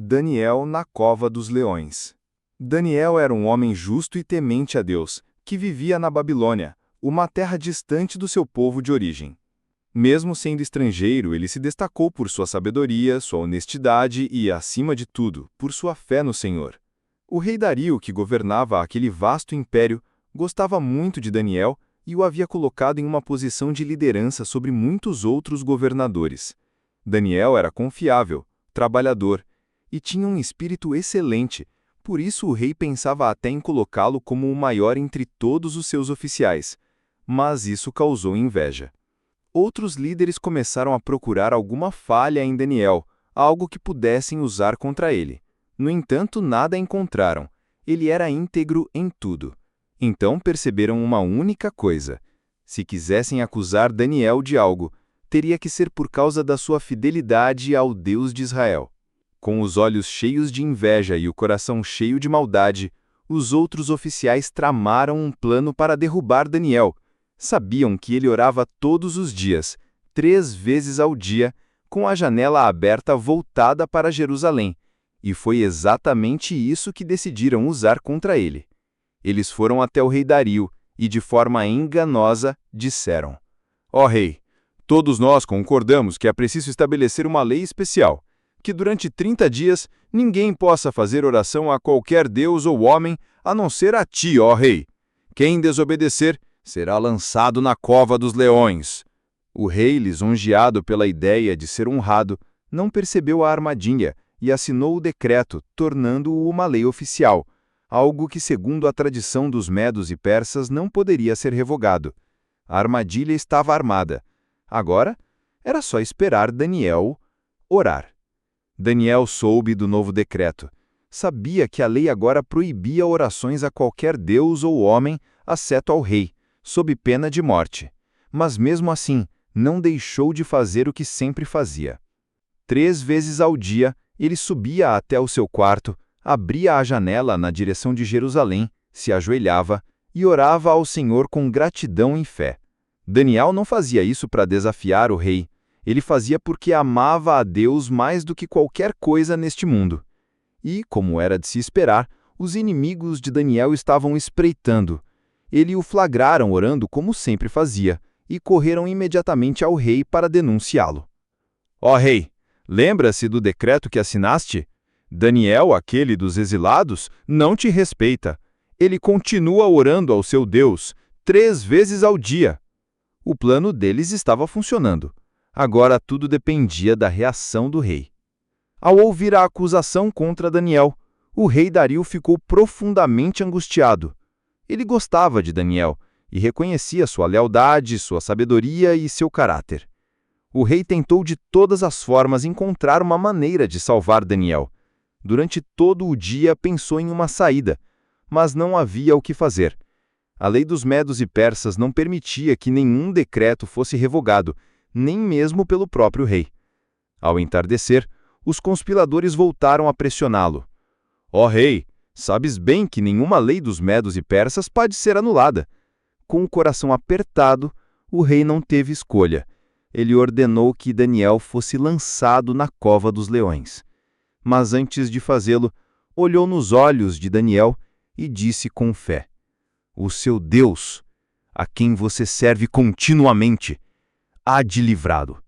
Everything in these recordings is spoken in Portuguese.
Daniel na cova dos leões. Daniel era um homem justo e temente a Deus, que vivia na Babilônia, uma terra distante do seu povo de origem. Mesmo sendo estrangeiro, ele se destacou por sua sabedoria, sua honestidade e, acima de tudo, por sua fé no Senhor. O rei Dario, que governava aquele vasto império, gostava muito de Daniel e o havia colocado em uma posição de liderança sobre muitos outros governadores. Daniel era confiável, trabalhador e tinha um espírito excelente, por isso o rei pensava até em colocá-lo como o maior entre todos os seus oficiais. Mas isso causou inveja. Outros líderes começaram a procurar alguma falha em Daniel, algo que pudessem usar contra ele. No entanto, nada encontraram. Ele era íntegro em tudo. Então perceberam uma única coisa: se quisessem acusar Daniel de algo, teria que ser por causa da sua fidelidade ao Deus de Israel. Com os olhos cheios de inveja e o coração cheio de maldade, os outros oficiais tramaram um plano para derrubar Daniel. Sabiam que ele orava todos os dias, 3 vezes ao dia, com a janela aberta voltada para Jerusalém, e foi exatamente isso que decidiram usar contra ele. Eles foram até o rei Dario e, de forma enganosa, disseram: Ó rei, todos nós concordamos que é preciso estabelecer uma lei especial, que durante 30 dias ninguém possa fazer oração a qualquer deus ou homem, a não ser a ti, ó rei. Quem desobedecer será lançado na cova dos leões. O rei, lisonjeado pela ideia de ser honrado, não percebeu a armadilha e assinou o decreto, tornando-o uma lei oficial, algo que, segundo a tradição dos medos e persas, não poderia ser revogado. A armadilha estava armada. Agora, era só esperar Daniel orar. Daniel soube do novo decreto. Sabia que a lei agora proibia orações a qualquer deus ou homem, exceto ao rei, sob pena de morte. Mas mesmo assim, não deixou de fazer o que sempre fazia. 3 vezes ao dia, ele subia até o seu quarto, abria a janela na direção de Jerusalém, se ajoelhava e orava ao Senhor com gratidão e fé. Daniel não fazia isso para desafiar o rei. Ele fazia porque amava a Deus mais do que qualquer coisa neste mundo. E, como era de se esperar, os inimigos de Daniel estavam espreitando. Eles o flagraram orando como sempre fazia, e correram imediatamente ao rei para denunciá-lo. Ó rei, lembra-se do decreto que assinaste? Daniel, aquele dos exilados, não te respeita. Ele continua orando ao seu Deus 3 vezes ao dia. O plano deles estava funcionando. Agora tudo dependia da reação do rei. Ao ouvir a acusação contra Daniel, o rei Dario ficou profundamente angustiado. Ele gostava de Daniel e reconhecia sua lealdade, sua sabedoria e seu caráter. O rei tentou de todas as formas encontrar uma maneira de salvar Daniel. Durante todo o dia pensou em uma saída, mas não havia o que fazer. A lei dos medos e persas não permitia que nenhum decreto fosse revogado, nem mesmo pelo próprio rei. Ao entardecer, os conspiradores voltaram a pressioná-lo. Ó rei, sabes bem que nenhuma lei dos medos e persas pode ser anulada. Com o coração apertado, o rei não teve escolha. Ele ordenou que Daniel fosse lançado na cova dos leões. Mas antes de fazê-lo, olhou nos olhos de Daniel e disse com fé: O seu Deus, a quem você serve continuamente, há de livrá-lo.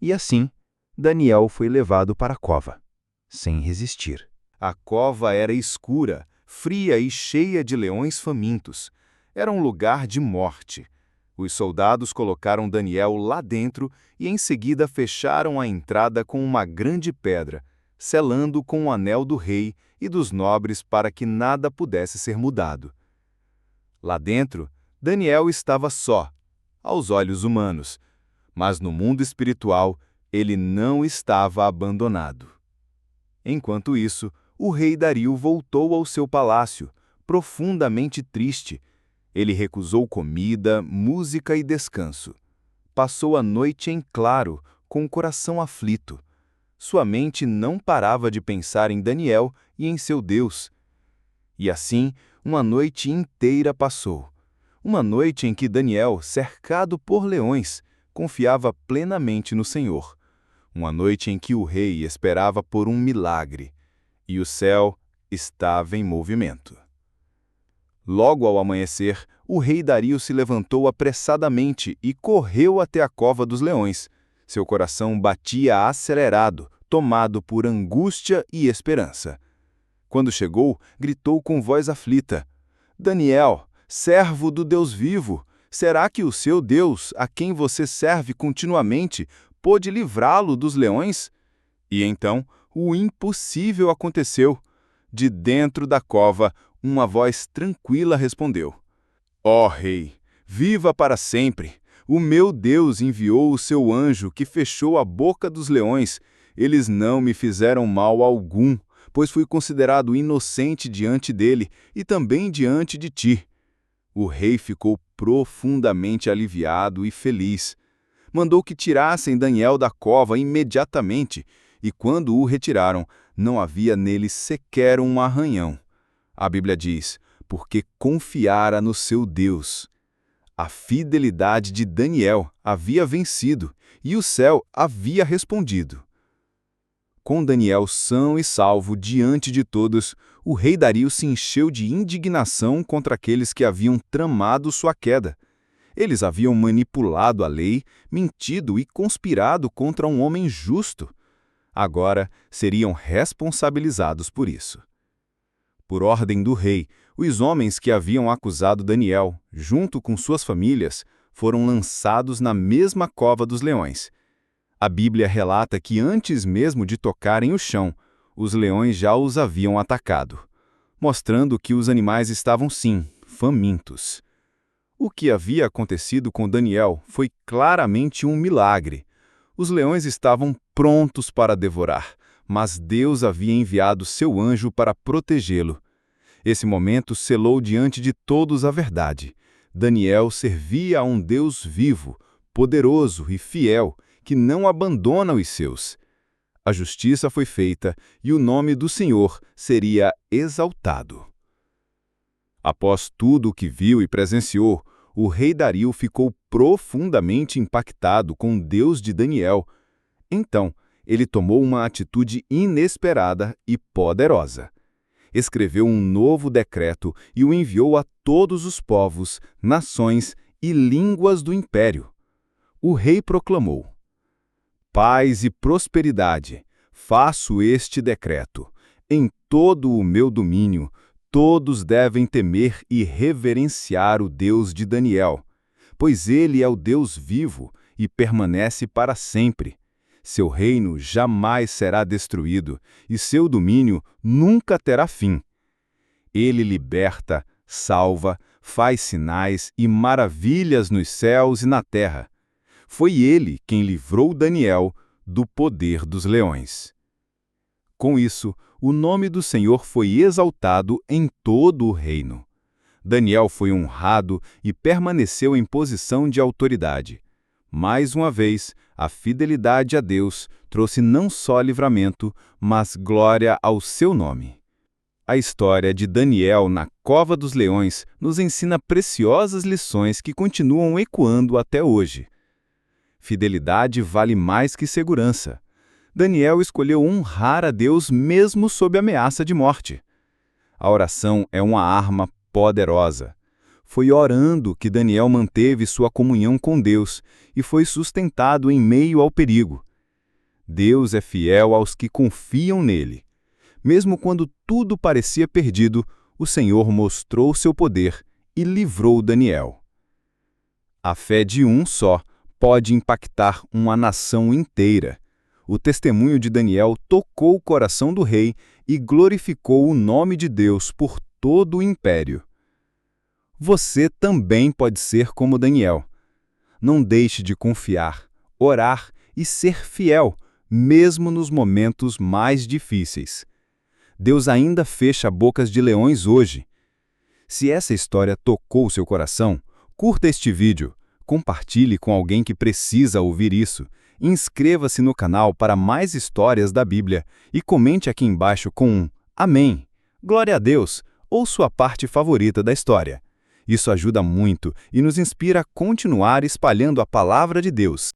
E assim, Daniel foi levado para a cova, sem resistir. A cova era escura, fria e cheia de leões famintos. Era um lugar de morte. Os soldados colocaram Daniel lá dentro e em seguida fecharam a entrada com uma grande pedra, selando com o anel do rei e dos nobres para que nada pudesse ser mudado. Lá dentro, Daniel estava só, aos olhos humanos, mas no mundo espiritual ele não estava abandonado. Enquanto isso, o rei Dario voltou ao seu palácio, profundamente triste. Ele recusou comida, música e descanso. Passou a noite em claro, com o coração aflito. Sua mente não parava de pensar em Daniel e em seu Deus. E assim, uma noite inteira passou. Uma noite em que Daniel, cercado por leões, confiava plenamente no Senhor. Uma noite em que o rei esperava por um milagre. e o céu estava em movimento. Logo ao amanhecer, o rei Dario se levantou apressadamente e correu até a cova dos leões. Seu coração batia acelerado, tomado por angústia e esperança. Quando chegou, gritou com voz aflita: Daniel, servo do Deus vivo, será que o seu Deus, a quem você serve continuamente, pôde livrá-lo dos leões? E então, o impossível aconteceu. De dentro da cova, uma voz tranquila respondeu: Ó rei, viva para sempre! O meu Deus enviou o seu anjo que fechou a boca dos leões. Eles não me fizeram mal algum, pois fui considerado inocente diante dele e também diante de ti. O rei ficou profundamente aliviado e feliz. Mandou que tirassem Daniel da cova imediatamente, e quando o retiraram, não havia nele sequer um arranhão. A Bíblia diz, porque confiara no seu Deus. A fidelidade de Daniel havia vencido, e o céu havia respondido. Com Daniel são e salvo diante de todos, o rei Dario se encheu de indignação contra aqueles que haviam tramado sua queda. Eles haviam manipulado a lei, mentido e conspirado contra um homem justo. Agora seriam responsabilizados por isso. Por ordem do rei, os homens que haviam acusado Daniel, junto com suas famílias, foram lançados na mesma cova dos leões. A Bíblia relata que antes mesmo de tocarem o chão, os leões já os haviam atacado, mostrando que os animais estavam, sim, famintos. O que havia acontecido com Daniel foi claramente um milagre. Os leões estavam prontos para devorar, mas Deus havia enviado seu anjo para protegê-lo. Esse momento selou diante de todos a verdade. Daniel servia a um Deus vivo, poderoso e fiel, que não abandona os seus. A justiça foi feita e o nome do Senhor seria exaltado. Após tudo o que viu e presenciou, o rei Dario ficou profundamente impactado com o Deus de Daniel. Então, ele tomou uma atitude inesperada e poderosa. Escreveu um novo decreto e o enviou a todos os povos, nações e línguas do império. O rei proclamou: Paz e prosperidade, faço este decreto. Em todo o meu domínio, todos devem temer e reverenciar o Deus de Daniel, pois ele é o Deus vivo e permanece para sempre. Seu reino jamais será destruído e seu domínio nunca terá fim. Ele liberta, salva, faz sinais e maravilhas nos céus e na terra. Foi ele quem livrou Daniel do poder dos leões. Com isso, o nome do Senhor foi exaltado em todo o reino. Daniel foi honrado e permaneceu em posição de autoridade. Mais uma vez, a fidelidade a Deus trouxe não só livramento, mas glória ao seu nome. A história de Daniel na Cova dos Leões nos ensina preciosas lições que continuam ecoando até hoje. Fidelidade vale mais que segurança. Daniel escolheu honrar a Deus mesmo sob ameaça de morte. A oração é uma arma poderosa. Foi orando que Daniel manteve sua comunhão com Deus e foi sustentado em meio ao perigo. Deus é fiel aos que confiam nele. Mesmo quando tudo parecia perdido, o Senhor mostrou seu poder e livrou Daniel. A fé de um só pode impactar uma nação inteira. O testemunho de Daniel tocou o coração do rei e glorificou o nome de Deus por todo o império. Você também pode ser como Daniel. Não deixe de confiar, orar e ser fiel, mesmo nos momentos mais difíceis. Deus ainda fecha bocas de leões hoje. Se essa história tocou seu coração, curta este vídeo, compartilhe com alguém que precisa ouvir isso, inscreva-se no canal para mais histórias da Bíblia e comente aqui embaixo com um Amém, Glória a Deus ou sua parte favorita da história. Isso ajuda muito e nos inspira a continuar espalhando a palavra de Deus.